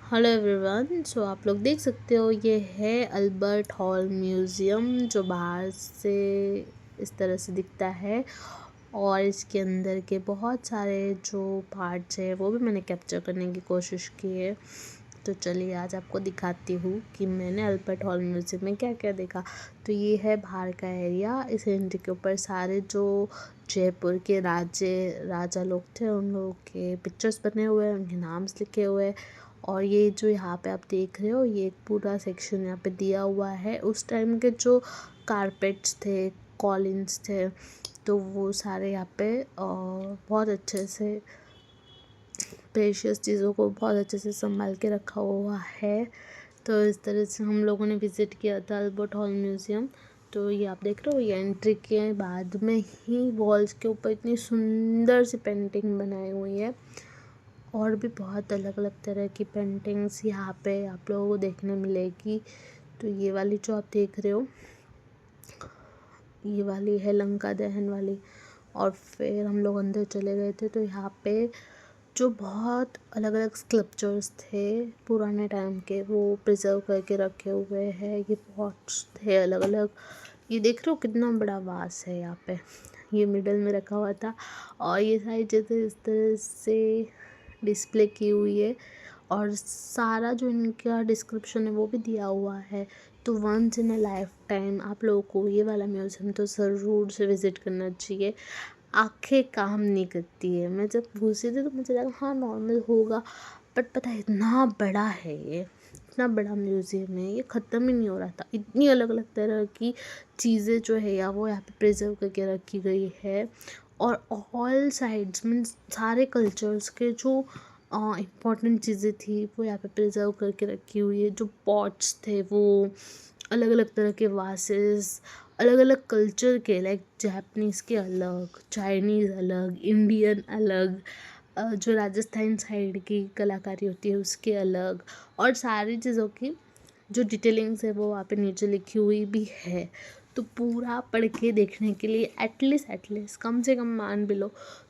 Hello everyone. सो आप लोग देख सकते हो ये है अल्बर्ट हॉल म्यूज़ियम जो बाहर से इस तरह से दिखता है और इसके अंदर के बहुत सारे जो पार्ट्स हैं वो भी मैंने कैप्चर करने की कोशिश की है। तो चलिए आज आपको दिखाती हूँ कि मैंने अल्बर्ट हॉल म्यूज़ियम में क्या क्या देखा। तो ये है बाहर का एरिया। इस एंट्री के ऊपर सारे जो जयपुर के राजा लोग थे उन लोगों के पिक्चर्स बने हुए हैं, उनके नाम्स लिखे हुए हैं। और ये जो यहाँ पे आप देख रहे हो ये एक पूरा सेक्शन यहाँ पे दिया हुआ है। उस टाइम के जो कारपेट्स थे, कॉलिन्स थे, तो वो सारे यहाँ पे बहुत अच्छे से प्रेशियस चीज़ों को बहुत अच्छे से संभाल के रखा हुआ है। तो इस तरह से हम लोगों ने विज़िट किया था अल्बर्ट हॉल म्यूज़ियम। तो ये आप देख रहे हो ये एंट्री के बाद में ही वॉल्स के ऊपर इतनी सुंदर सी पेंटिंग बनाई हुई है और भी बहुत अलग अलग तरह की पेंटिंग्स यहाँ पे आप लोगों को देखने मिलेगी। तो ये वाली जो आप देख रहे हो ये वाली है लंका दहन वाली। और फिर हम लोग अंदर चले गए थे तो यहाँ पे जो बहुत अलग अलग स्कल्पचर्स थे पुराने टाइम के वो प्रिजर्व करके रखे हुए हैं। ये पॉट्स थे अलग अलग। ये देख रहे हो कितना बड़ा वास है यहाँ पे, ये मिडल में रखा हुआ था और ये सारी चीज़ें इस तरह से डिस्प्ले की हुई है और सारा जो इनका डिस्क्रिप्शन है वो भी दिया हुआ है। तो once in a lifetime आप लोगों को ये वाला म्यूज़ियम तो ज़रूर से विज़िट करना चाहिए। आँखें काम नहीं करती है। मैं जब घुसी थी तो मुझे लगा हाँ नॉर्मल होगा, बट पता है इतना बड़ा है ये, इतना बड़ा म्यूज़ियम है, ये ख़त्म ही नहीं हो रहा था। इतनी अलग अलग तरह की चीज़ें जो है या वो यहाँ पे प्रिजर्व करके रखी गई है। और ऑल साइड्स मीन्स सारे कल्चर्स के जो इम्पॉर्टेंट चीज़ें थी वो यहाँ पे प्रिजर्व करके रखी हुई है। जो पॉट्स थे वो अलग अलग तरह के वासेस, अलग अलग कल्चर के, लाइक जापानीज़ के अलग, चाइनीज़ अलग, इंडियन अलग, जो राजस्थान साइड की कलाकारी होती है उसके अलग, और सारी चीज़ों की जो डिटेलिंग्स है वो वहाँ पे नीचे लिखी हुई भी है। तो पूरा पढ़ के देखने के लिए एटलीस्ट कम से कम मान भी लो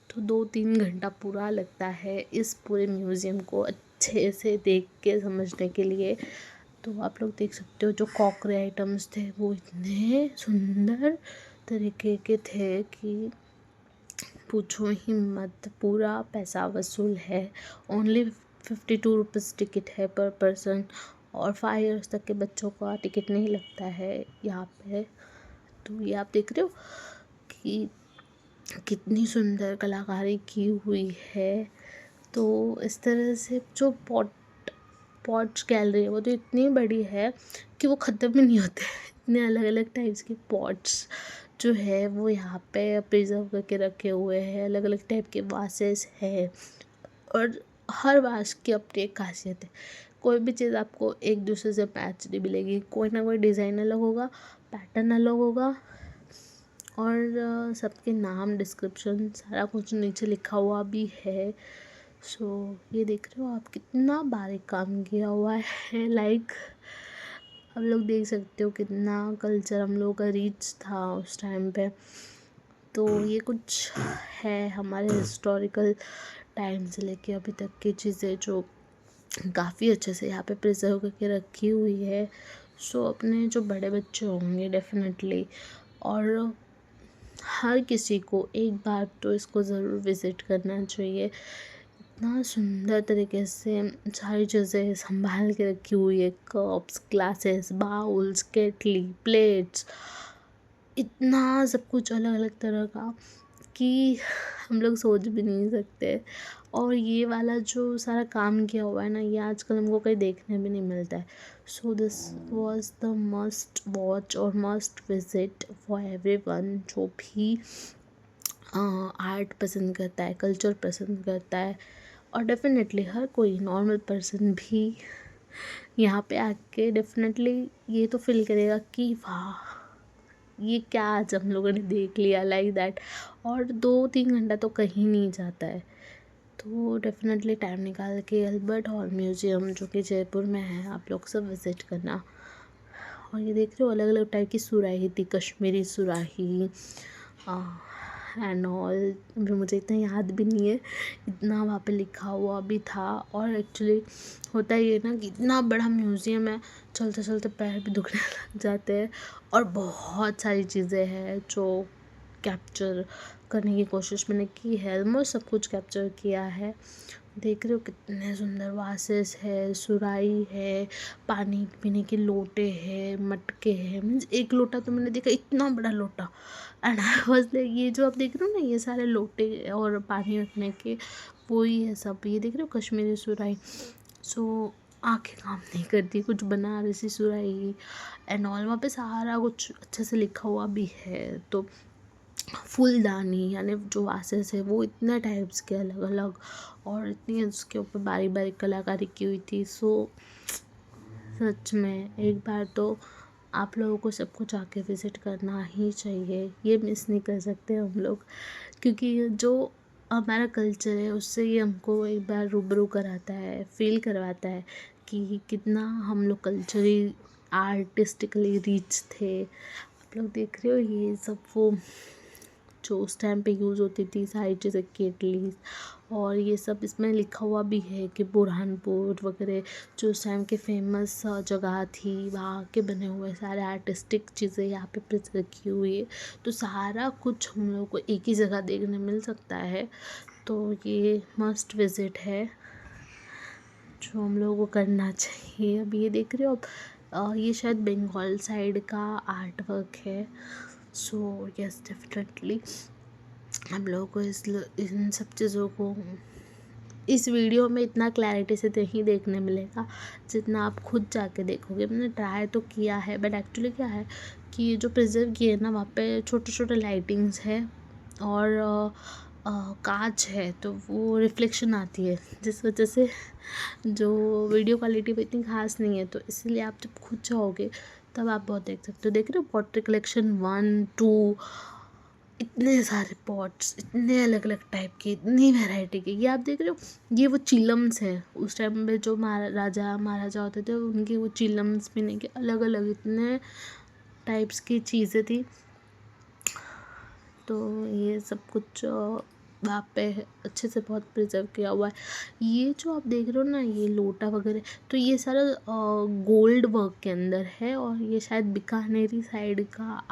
तो 2-3 घंटा पूरा लगता है इस पूरे म्यूज़ियम को अच्छे से देख के समझने के लिए। तो आप लोग देख सकते हो जो क्रॉकरी आइटम्स थे वो इतने सुंदर तरीके के थे कि पूछो ही मत। पूरा पैसा वसूल है। ओनली 52 रुपीज़ टिकट है पर पर्सन और 5 इयर्स तक के बच्चों का टिकट नहीं लगता है यहाँ पे। तो ये आप देख रहे हो कि कितनी सुंदर कलाकारी की हुई है। तो इस तरह से जो पॉट्स गैलरी है वो तो इतनी बड़ी है कि वो ख़त्म ही नहीं होते। इतने अलग अलग टाइप्स के पॉट्स जो है वो यहाँ पे प्रिजर्व करके रखे हुए हैं। अलग अलग टाइप के वासेस है और हर वास की अपनी एक खासियत है। कोई भी चीज़ आपको एक दूसरे से मैच नहीं मिलेगी, कोई ना कोई डिज़ाइन अलग होगा, पैटर्न अलग होगा और सबके नाम, डिस्क्रिप्शन सारा कुछ नीचे लिखा हुआ भी है। सो ये देख रहे हो आप कितना बारीक काम किया हुआ है। लाइक आप लोग देख सकते हो कितना कल्चर हम लोगों का रिच था उस टाइम पे। तो ये कुछ है हमारे हिस्टोरिकल टाइम से लेके अभी तक की चीज़ें जो काफ़ी अच्छे से यहाँ पे प्रिजर्व करके रखी हुई है। सो अपने जो बड़े बच्चे होंगे डेफिनेटली और हर किसी को एक बार तो इसको ज़रूर विज़िट करना चाहिए। इतना सुंदर तरीके से सारी चीज़ें संभाल के रखी हुई है, कप्स, ग्लासेस, बाउल्स, केटली, प्लेट्स, इतना सब कुछ अलग अलग तरह का कि हम लोग सोच भी नहीं सकते। और ये वाला जो सारा काम किया हुआ है ना ये आजकल हमको कहीं देखने भी नहीं मिलता है। So this was the must watch और मस्ट विजिट फॉर एवरीवन जो भी आर्ट पसंद करता है, कल्चर पसंद करता है। और डेफिनेटली हर कोई नॉर्मल पर्सन भी यहाँ पे आके डेफिनेटली ये तो फील करेगा कि वाह ये क्या आज हम लोगों ने देख लिया, लाइक दैट। और 2-3 घंटा तो कहीं नहीं जाता है। तो डेफिनेटली टाइम निकाल के अल्बर्ट हॉल म्यूज़ियम जो कि जयपुर में है आप लोग सब विज़िट करना। और ये देख रहे हो अलग अलग टाइप की सुराही थी, कश्मीरी सुराही, एंड ऑल। अभी मुझे इतना याद भी नहीं है, इतना वहाँ पे लिखा हुआ भी था। और एक्चुअली होता ही है ना कि इतना बड़ा म्यूज़ियम है, चलते चलते पैर भी दुखने लग जाते हैं। और बहुत सारी चीज़ें हैं जो कैप्चर करने की कोशिश मैंने की है, ऑलमोस्ट सब कुछ कैप्चर किया है। देख रहे हो कितने सुंदर वासेस है, सुराही है, पानी पीने के लोटे हैं, मटके हैं। मीन्स एक लोटा तो मैंने देखा, इतना बड़ा लोटा। एंड आई वाज लाइक, ये जो आप देख रहे हो ना, ये सारे लोटे और पानी रखने के वो ही है सब। ये देख रहे हो कश्मीरी सुराही। सो आंखें काम नहीं करती, कुछ बनारसी सुराही एंड ऑल। वहाँ पे सारा कुछ अच्छे से लिखा हुआ भी है। तो फूलदानी यानी जो वासेस है वो इतने टाइप्स के अलग अलग, और इतनी उसके ऊपर बारीक बारीक कलाकारी की हुई थी। सो सच में एक बार तो आप लोगों को सब कुछ आके विज़िट करना ही चाहिए, ये मिस नहीं कर सकते हम लोग, क्योंकि जो हमारा कल्चर है उससे ये हमको एक बार रूबरू कराता है, फील करवाता है कि कितना हम लोग कल्चरली आर्टिस्टिकली रिच थे। आप लोग देख रहे हो ये सब वो जो उस टाइम पे यूज़ होती थी सारी चीज़ें, केटलीज और ये सब। इसमें लिखा हुआ भी है कि बुरहानपुर वगैरह जो उस टाइम के फेमस जगह थी, वहाँ के बने हुए सारे आर्टिस्टिक चीज़ें यहाँ पे प्रिजर्व की हुई है। तो सारा कुछ हम लोग को एक ही जगह देखने मिल सकता है। तो ये मस्ट विज़िट है जो हम लोगों को करना चाहिए। अब ये देख रहे हो आप, ये शायद बंगाल साइड का आर्ट वर्क है। सो यस डेफिनेटली हम लोगों को इन सब चीज़ों को इस वीडियो में इतना क्लैरिटी से नहीं देखने मिलेगा जितना आप खुद जाके देखोगे। मैंने ट्राई तो किया है, बट एक्चुअली क्या है कि जो प्रिजर्व किए ना वहाँ पे छोटे छोटे लाइटिंग्स है और कांच है, तो वो रिफ्लेक्शन आती है जिस वजह से जो वीडियो क्वालिटी भी इतनी खास नहीं है। तो इसलिए आप जब खुद जाओगे तब आप बहुत देख सकते हो। देख रहे हो पॉटरी कलेक्शन 1 2, इतने सारे पॉट्स, इतने अलग अलग टाइप के, इतनी वैरायटी के। ये आप देख रहे हो, ये वो चिलम्स है। उस टाइम में जो राजा महाराजा होते थे उनके वो चिलम्स पीने के अलग अलग इतने टाइप्स की चीज़ें थी। तो ये सब कुछ वहाँ पे अच्छे से बहुत प्रिजर्व किया हुआ है। ये जो आप देख रहे हो ना, ये लोटा वगैरह, तो ये सारा गोल्ड वर्क के अंदर है और ये शायद बीकानेरी साइड का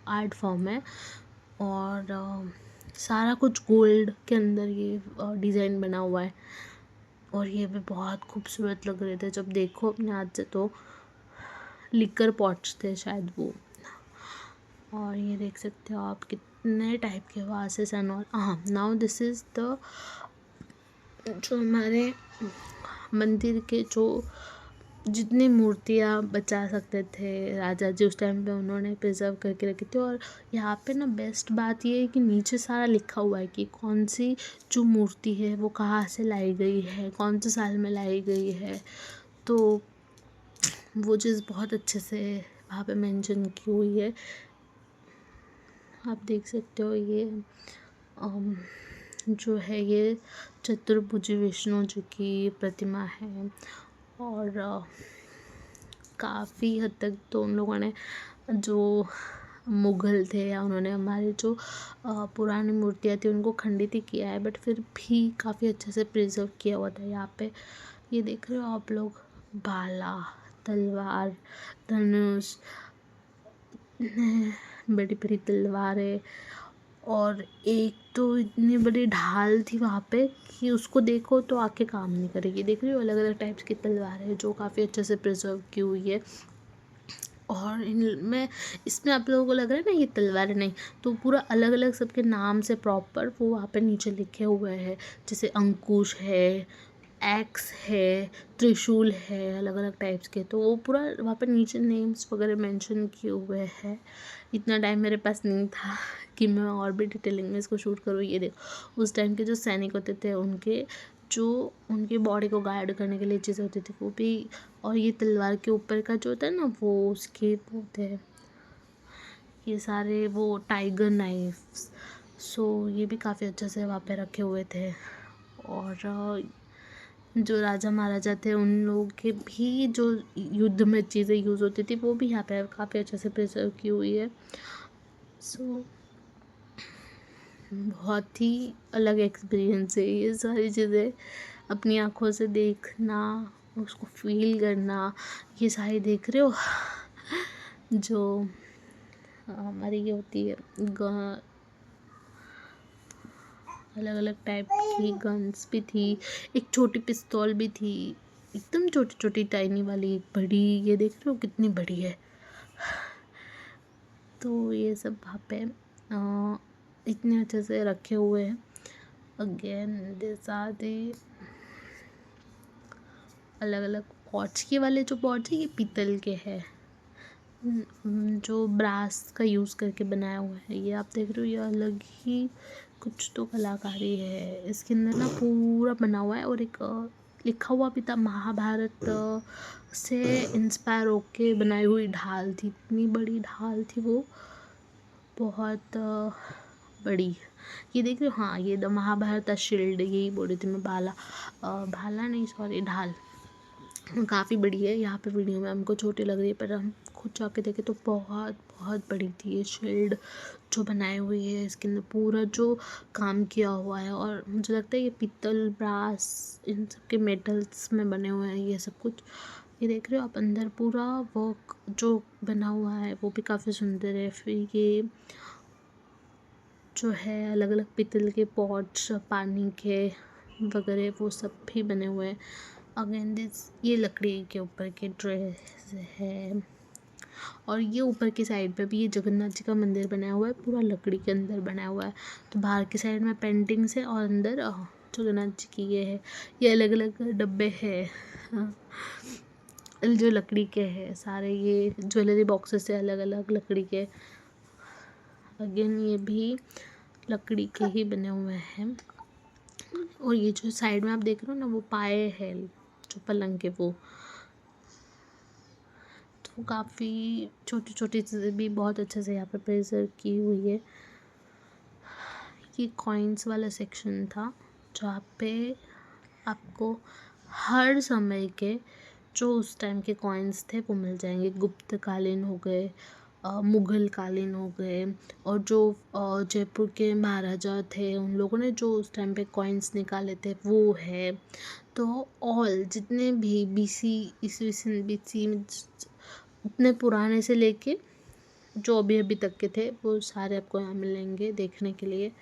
आर्ट फॉर्म है। और सारा कुछ गोल्ड के अंदर ये डिज़ाइन बना हुआ है। और ये भी बहुत खूबसूरत लग रहे थे जब देखो अपने हाथ से। तो लिकर पॉट्स थे शायद वो। और ये देख सकते हो आप कितने टाइप के वासेस एंड ऑल। हाँ, नाउ दिस इज़ द जो हमारे मंदिर के जो जितनी मूर्तियाँ बचा सकते थे राजा जी उस टाइम पे, उन्होंने प्रिजर्व करके रखी थी। और यहाँ पे ना बेस्ट बात ये है कि नीचे सारा लिखा हुआ है कि कौन सी जो मूर्ति है वो कहाँ से लाई गई है, कौन से साल में लाई गई है। तो वो चीज़ बहुत अच्छे से वहाँ पे मेंशन की हुई है। आप देख सकते हो ये जो है ये चतुर्भुज विष्णु जी की प्रतिमा है। और काफ़ी हद तक तो उन लोगों ने जो मुग़ल थे या उन्होंने हमारे जो पुरानी मूर्तियाँ थी उनको खंडित ही किया है, बट फिर भी काफ़ी अच्छे से प्रिजर्व किया हुआ था। यहाँ पे ये देख रहे हो आप लोग, भाला, तलवार, धनुष, बड़ी बड़ी तलवारें। और एक तो इतनी बड़ी ढाल थी वहाँ पे कि उसको देखो तो आंखें काम नहीं करेगी। देख रही हो अलग अलग टाइप्स की तलवारें जो काफ़ी अच्छे से प्रिजर्व की हुई है। और इनमें इसमें आप लोगों को लग रहा है ना ये तलवार नहीं, तो पूरा अलग अलग सबके नाम से प्रॉपर वो वहाँ पे नीचे लिखे हुए हैं। जैसे अंकुश है, एक्स है, त्रिशूल है, अलग अलग टाइप्स के। तो वो पूरा वहाँ पे नीचे नेम्स वगैरह मेंशन किए हुए हैं। इतना टाइम मेरे पास नहीं था कि मैं और भी डिटेलिंग में इसको शूट करूँ। ये देखो उस टाइम के जो सैनिक होते थे उनके जो उनकी बॉडी को गार्ड करने के लिए चीज़ें होती थी वो भी। और ये तलवार के ऊपर का जो होता है ना वो उसके वो होते हैं ये सारे वो टाइगर नाइफ्स। सो ये भी काफ़ी अच्छे से वहाँ पे रखे हुए थे। और जो राजा महाराजा थे उन लोगों के भी जो युद्ध में चीज़ें यूज़ होती थी वो भी यहाँ पे काफ़ी अच्छे से प्रिजर्व की हुई है। सो बहुत ही अलग एक्सपीरियंस है ये सारी चीज़ें अपनी आँखों से देखना, उसको फ़ील करना। ये सारी देख रहे हो जो हमारी ये होती है अलग अलग टाइप की गन्स भी थी, एक छोटी पिस्तौल भी थी, एकदम छोटी छोटी टाइनी वाली, एक बड़ी, ये देख रहे हो कितनी बड़ी है। तो ये सब वहाँ पे इतने अच्छे से रखे हुए हैं। अगेन दिस आर द अलग अलग पॉट्स। ये वाले जो पॉट्स है ये पीतल के हैं, जो ब्रास का यूज़ करके बनाया हुआ है। ये आप देख रहे हो, ये अलग ही कुछ तो कलाकारी है इसके अंदर ना, पूरा बना हुआ है। और एक लिखा हुआ भी था, महाभारत से इंस्पायर होके बनाई हुई ढाल थी, इतनी बड़ी ढाल थी वो, बहुत बड़ी। ये देख रहे हो, हाँ ये द महाभारत शील्ड, यही बोल रही थी मैं, भाला नहीं, सॉरी, ढाल काफ़ी बड़ी है। यहाँ पे वीडियो में हमको छोटी लग रही है, पर हम खुद जाके देखे तो बहुत बहुत बड़ी थी ये शील्ड जो बनाई हुई है। इसके अंदर पूरा जो काम किया हुआ है, और मुझे लगता है ये पीतल, ब्रास, इन सब के मेटल्स में बने हुए हैं ये सब कुछ। ये देख रहे हो आप, अंदर पूरा वर्क जो बना हुआ है वो भी काफ़ी सुंदर है। फिर ये जो है अलग अलग पीतल के पॉट्स, पानी के वगैरह, वो सब भी बने हुए हैं। अगेन दिस, ये लकड़ी के ऊपर के ड्रेस है। और ये ऊपर की साइड पे भी ये जगन्नाथ जी का मंदिर बनाया हुआ है, पूरा लकड़ी के अंदर बनाया हुआ है। तो बाहर की साइड में पेंटिंग्स है और अंदर जगन्नाथ जी की ये है। ये अलग अलग डब्बे हैं जो लकड़ी के हैं सारे, ये ज्वेलरी बॉक्सेस है अलग अलग लकड़ी के। अगेन ये भी लकड़ी के ही बने हुए हैं। और ये जो साइड में आप देख रहे हो ना, वो पाए है जो पलंग के, वो तो काफ़ी छोटी छोटी चीज़ें भी बहुत अच्छे से यहाँ पे प्रिजर्व की हुई है। ये कॉइन्स वाला सेक्शन था जहाँ पे आपको हर समय के जो उस टाइम के कॉइन्स थे वो मिल जाएंगे। गुप्त कालीन हो गए, मुग़ल कालीन हो गए, और जो जयपुर के महाराजा थे उन लोगों ने जो उस टाइम पे कॉइन्स निकाले थे वो है। तो ऑल जितने भी बीसी, ईस्वी सन बीसी, उतने पुराने से लेके जो अभी अभी तक के थे वो सारे आपको यहाँ मिलेंगे देखने के लिए।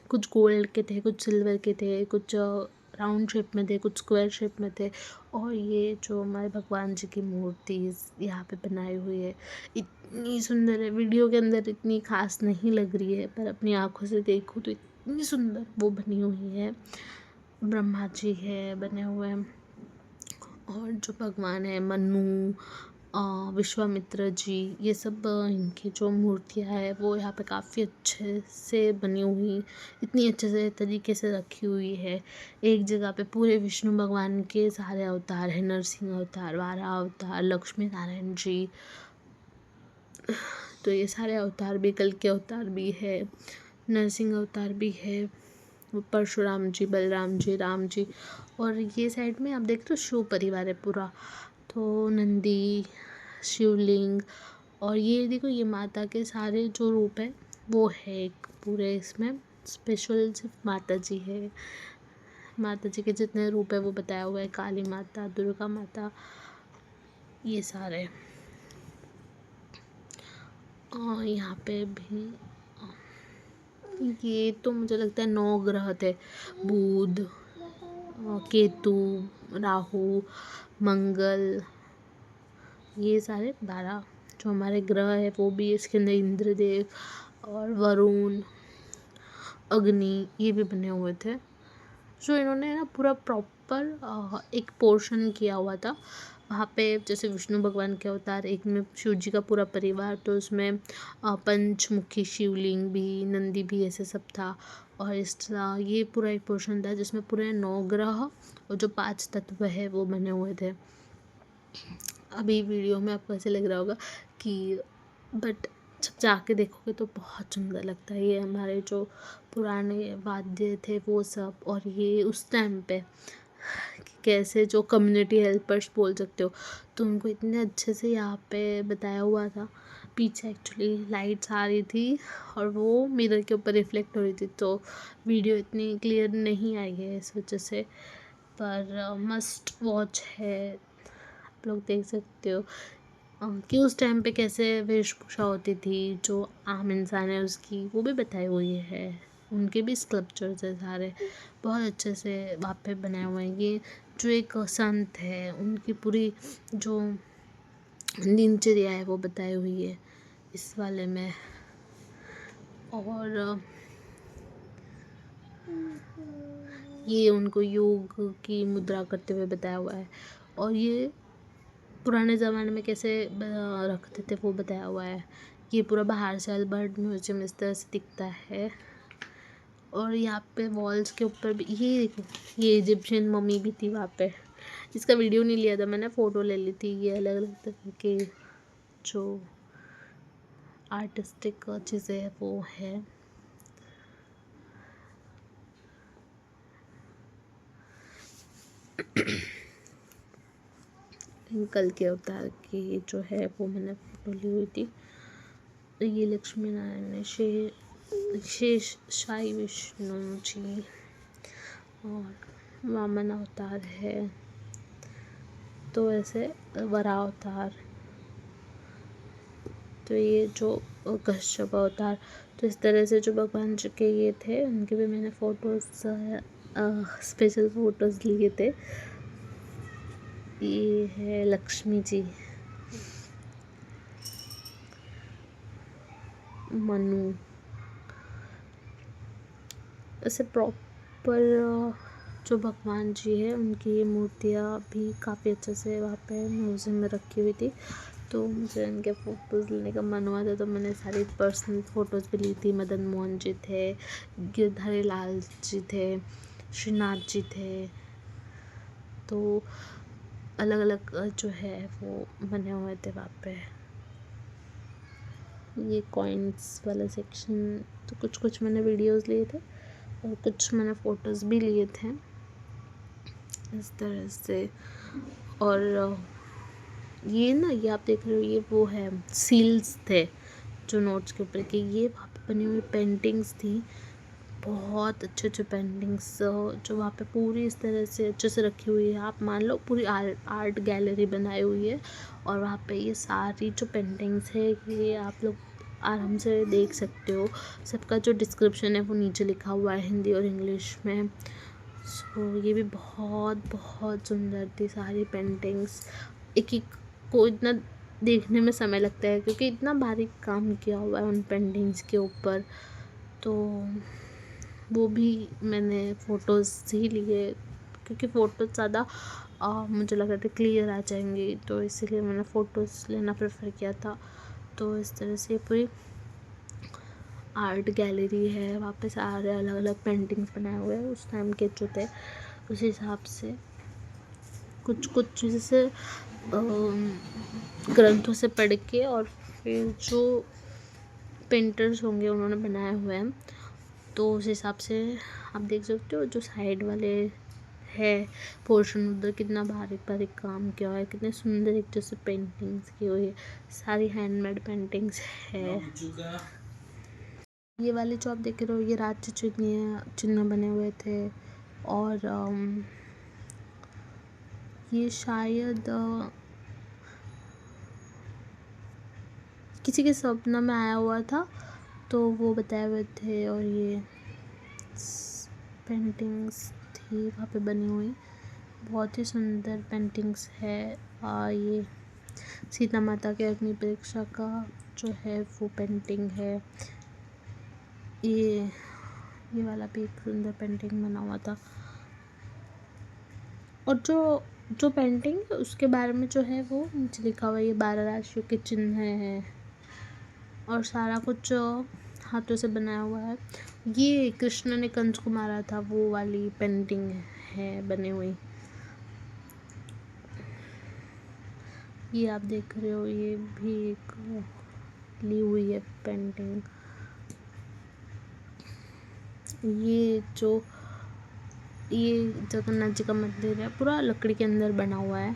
कुछ गोल्ड के थे, कुछ सिल्वर के थे, कुछ राउंड शेप में थे, कुछ स्क्वायर शेप में थे। और ये जो हमारे भगवान जी की मूर्ति यहाँ पे बनाई हुई है, इतनी सुंदर है। वीडियो के अंदर इतनी खास नहीं लग रही है, पर अपनी आँखों से देखो तो इतनी सुंदर वो बनी हुई है। ब्रह्मा जी है बने हुए, और जो भगवान है मनु, विश्वामित्र जी, ये सब इनकी जो मूर्तियाँ है वो यहाँ पे काफ़ी अच्छे से बनी हुई, इतनी अच्छे से तरीके से रखी हुई है। एक जगह पे पूरे विष्णु भगवान के सारे अवतार हैं, नरसिंह अवतार, वारा अवतार, लक्ष्मी नारायण जी, तो ये सारे अवतार भी, कल के अवतार भी है, नरसिंह अवतार भी है, परशुराम जी, बलराम जी, राम जी। और ये साइड में आप देख रहे हो शिव परिवार है पूरा, तो नंदी, शिवलिंग, और ये देखो ये माता के सारे जो रूप है वो है एक पूरे इसमें। स्पेशल सिर्फ माता जी है, माता जी के जितने रूप है वो बताया हुआ है, काली माता, दुर्गा माता, ये सारे। और यहाँ पे भी ये तो मुझे लगता है 9 ग्रह थे, बुध, केतु, राहु, मंगल, ये सारे 12 जो हमारे ग्रह है वो भी इसके अंदर, इंद्रदेव और वरुण, अग्नि, ये भी बने हुए थे। जो इन्होंने ना पूरा प्रॉपर एक पोर्शन किया हुआ था वहाँ पे। जैसे विष्णु भगवान के अवतार, एक में शिव जी का पूरा परिवार, तो उसमें पंचमुखी शिवलिंग भी, नंदी भी, ऐसे सब था। और इस तरह ये पूरा एक पोर्शन था जिसमें पूरे 9 ग्रह और जो 5 तत्व है वो बने हुए थे। अभी वीडियो में आपको ऐसे लग रहा होगा कि, बट जब जाके देखोगे तो बहुत सुंदर लगता है। ये हमारे जो पुराने वाद्य थे वो सब, और ये उस टाइम पे कि कैसे जो कम्युनिटी हेल्पर्स बोल सकते हो, तो उनको इतने अच्छे से यहाँ पे बताया हुआ था। पीछे एक्चुअली लाइट्स आ रही थी और वो मिरर के ऊपर रिफ्लेक्ट हो रही थी, तो वीडियो इतनी क्लियर नहीं आई है इस वजह से, पर मस्ट वॉच है, आप लोग देख सकते हो कि उस टाइम पे कैसे वेशभूषा होती थी, जो आम इंसान है उसकी, वो भी बताई हुई है। उनके भी स्कल्पचर्स है सारे, बहुत अच्छे से वहाँ पे बनाए हुए हैं। ये जो एक संत है, उनकी पूरी जो दिनचर्या है वो बताई हुई है इस वाले में। और ये उनको योग की मुद्रा करते हुए बताया हुआ है, और ये पुराने ज़माने में कैसे रखते थे वो बताया हुआ है। ये पूरा बाहर से अल्बर्ट म्यूजियम इस तरह से दिखता है। और यहाँ पे वॉल्स के ऊपर भी ये देखो, ये इजिप्शियन मम्मी भी थी वहाँ पे। इसका वीडियो नहीं लिया था मैंने, फ़ोटो ले ली थी। ये अलग अलग तरह के जो आर्टिस्टिक चीज़ें हैं वो है। कल के अवतार की जो है वो मैंने फ़ोटो ली हुई थी। ये लक्ष्मी नारायण शेष शाही विष्णु जी और वामन अवतार है, तो ऐसे वराह अवतार, तो ये जो कश्यप अवतार, तो इस तरह से जो भगवान जी के ये थे, उनके भी मैंने फ़ोटोज़ स्पेशल फ़ोटोज़ लिए थे। ये है लक्ष्मी जी, मनु, ऐसे प्रॉपर जो भगवान जी है उनकी ये मूर्तियाँ भी काफ़ी अच्छे से वहाँ पे म्यूज़ियम में रखी हुई थी। तो मुझे इनके फ़ोटोज़ लेने का मन हुआ था, तो मैंने सारी पर्सनल फ़ोटोज़ भी ली थी। मदन मोहन जी थे, गिरधारी लाल जी थे, श्रीनाथ जी थे, तो अलग अलग जो है वो बने हुए थे वहाँ पे। ये कॉइन्स वाला सेक्शन, तो कुछ कुछ मैंने वीडियोज़ लिए थे और कुछ मैंने फ़ोटोज़ भी लिए थे इस तरह से। और ये ना, ये आप देख रहे हो, ये वो है सील्स थे जो नोट्स के ऊपर के, ये वहाँ पे बनी हुई पेंटिंग्स थी, बहुत अच्छे अच्छे पेंटिंग्स जो वहाँ पे पूरी इस तरह से अच्छे से रखी हुई है। आप मान लो पूरी आर्ट गैलरी बनाई हुई है, और वहाँ पे ये सारी जो पेंटिंग्स है ये आप लोग आराम से देख सकते हो। सबका जो डिस्क्रिप्शन है वो नीचे लिखा हुआ है हिंदी और इंग्लिश में। सो ये भी बहुत बहुत सुंदर थी सारी पेंटिंग्स। एक एक को इतना देखने में समय लगता है क्योंकि इतना बारीक काम किया हुआ है उन पेंटिंग्स के ऊपर। तो वो भी मैंने फ़ोटोज़ ही लिए, क्योंकि फ़ोटोज़ ज़्यादा मुझे लग रहा था क्लियर आ जाएंगी, तो इसीलिए मैंने फ़ोटोज़ लेना प्रेफर किया था। तो इस तरह से पूरी आर्ट गैलरी है, वहाँ पे सारे अलग अलग पेंटिंग्स बनाए हुए हैं उस टाइम के जो थे, उस हिसाब से कुछ कुछ जैसे ग्रंथों से पढ़ के, और फिर जो पेंटर्स होंगे उन्होंने बनाए हुए हैं, तो उस हिसाब से आप देख सकते हो। जो साइड वाले है पोर्शन, उधर कितना बारीक बारीक काम किया हुआ है, कितने सुंदर एक जैसे पेंटिंग्स की हुई है, सारी हैंडमेड पेंटिंग्स है। ये वाले जो आप देख रहे हो ये राज्य चिन्ह बने हुए थे, और ये शायद किसी के सपना में आया हुआ था, तो वो बताए हुए थे। और ये पेंटिंग्स थी वहाँ पे बनी हुई, बहुत ही सुंदर पेंटिंग्स है। ये सीता माता के अग्नि परीक्षा का जो है वो पेंटिंग है। ये वाला भी एक सुंदर पेंटिंग बना हुआ था। और जो पेंटिंग है उसके बारे में जो है वो नीचे लिखा हुआ है, ये 12 राशियों के चिन्ह हैं, और सारा कुछ हाथों से बनाया हुआ है। ये कृष्ण ने कंस को मारा था वो वाली पेंटिंग है बनी हुई। ये आप देख रहे हो ये भी एक ली हुई है पेंटिंग। ये जो ये जगन्नाथ जी का मंदिर है, पूरा लकड़ी के अंदर बना हुआ है।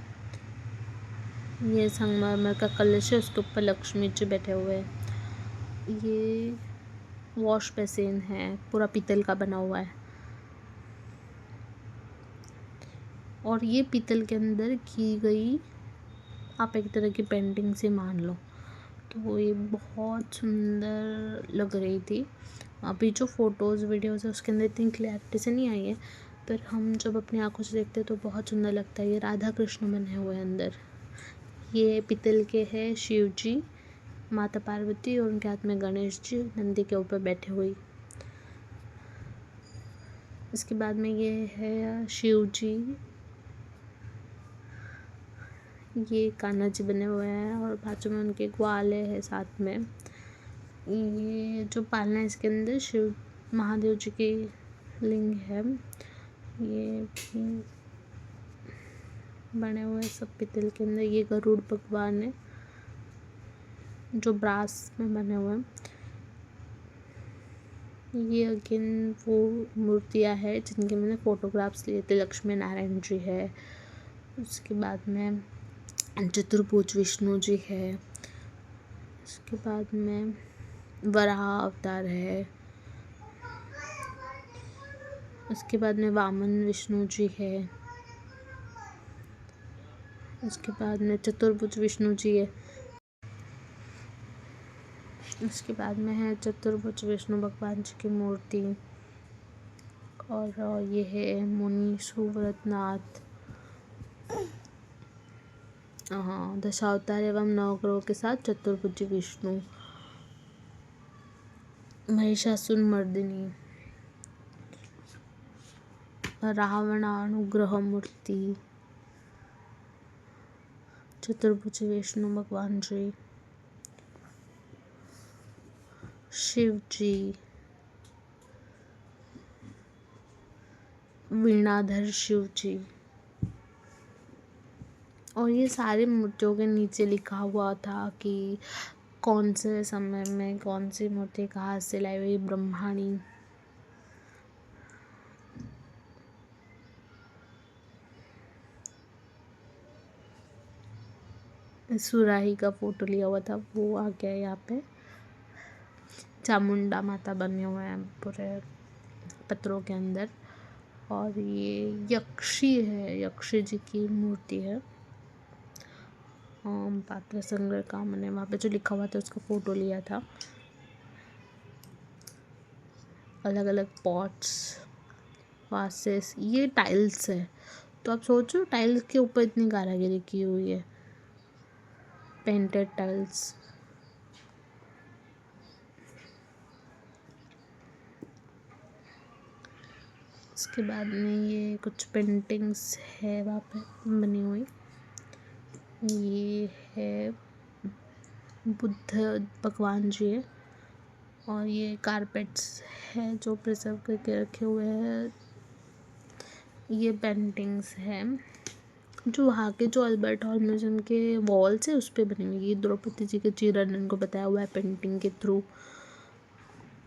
ये संगमरमर का कलश है, उसके ऊपर लक्ष्मी जी बैठे हुए हैं। ये वॉश बेसिन है, पूरा पीतल का बना हुआ है। और ये पीतल के अंदर की गई आप एक तरह की पेंटिंग से मान लो, तो ये बहुत सुंदर लग रही थी। अभी जो फ़ोटोज़ वीडियोज़ है उसके अंदर इतनी क्लैरिटी से नहीं आई है, पर हम जब अपनी आंखों से देखते हैं तो बहुत सुंदर लगता है। ये राधा कृष्ण बने हुए हैं अंदर। ये पीतल के हैं शिव जी, माता पार्वती और उनके हाथ में गणेश जी नंदी के ऊपर बैठे हुए। इसके बाद में ये है शिव जी, ये कान्हा जी बने हुए हैं और बाजू में उनके ग्वाले है साथ में। ये जो पालना है इसके अंदर शिव महादेव जी की लिंग है। ये भी बने हुए सब पीतल के अंदर। ये गरुड़ भगवान है जो ब्रास में बने हुए हैं। ये अगेन वो मूर्तियाँ हैं जिनके मैंने फ़ोटोग्राफ्स लिए थे। लक्ष्मी नारायण जी है, उसके बाद में चतुर्भुज विष्णु जी है, उसके बाद में वराह अवतार है, उसके बाद में वामन विष्णु जी है, उसके बाद में चतुर्भुज विष्णु जी है, उसके बाद में है चतुर्भुज विष्णु भगवान जी की मूर्ति। और ये है मुनि सुव्रतनाथ, हाँ, दशावतार एवं नवग्रहों के साथ चतुर्भुज विष्णु। महिषासुर मर्दिनी, रावणानुग्रह मूर्ति, चतुर्भुज विष्णु भगवान जी, शिव जी, वीणाधर शिव जी। और ये सारी मूर्तियों के नीचे लिखा हुआ था कि कौन से समय में कौन सी मूर्ति कहाँ से लाई हुई। ब्रह्माणी, सुराही का फोटो लिया हुआ था वो आ गया यहाँ पे। चामुंडा माता बने हुए हैं पूरे पत्थरों के अंदर। और ये यक्षी है, यक्षी जी की मूर्ति है। पात्र संग्रह का मैंने वहाँ पे जो लिखा हुआ था उसका फ़ोटो लिया था। अलग अलग पॉट्स, वासेस, ये टाइल्स है। तो आप सोचो टाइल्स के ऊपर इतनी कारीगरी की हुई है, पेंटेड टाइल्स। उसके बाद में ये कुछ पेंटिंग्स है वहाँ पे बनी हुई। ये है बुद्ध भगवान जी है। और ये कारपेट्स है जो प्रिजर्व करके रखे हुए हैं। ये पेंटिंग्स हैं जो वहाँ के जो अल्बर्ट हॉल म्यूजियम के वॉल्स है उस पर बनी हुई। ये द्रौपदी जी के चिरण इनको बताया हुआ है पेंटिंग के थ्रू।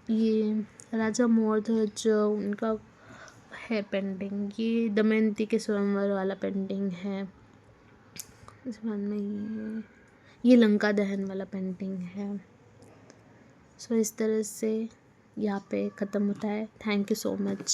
ये राजा मोरध्वज उनका है पेंटिंग। ये दमयंती के स्वयंवर वाला पेंटिंग है। इसके बाद में ये लंका दहन वाला पेंटिंग है। सो इस तरह से यहाँ पे ख़त्म होता है। Thank you so much.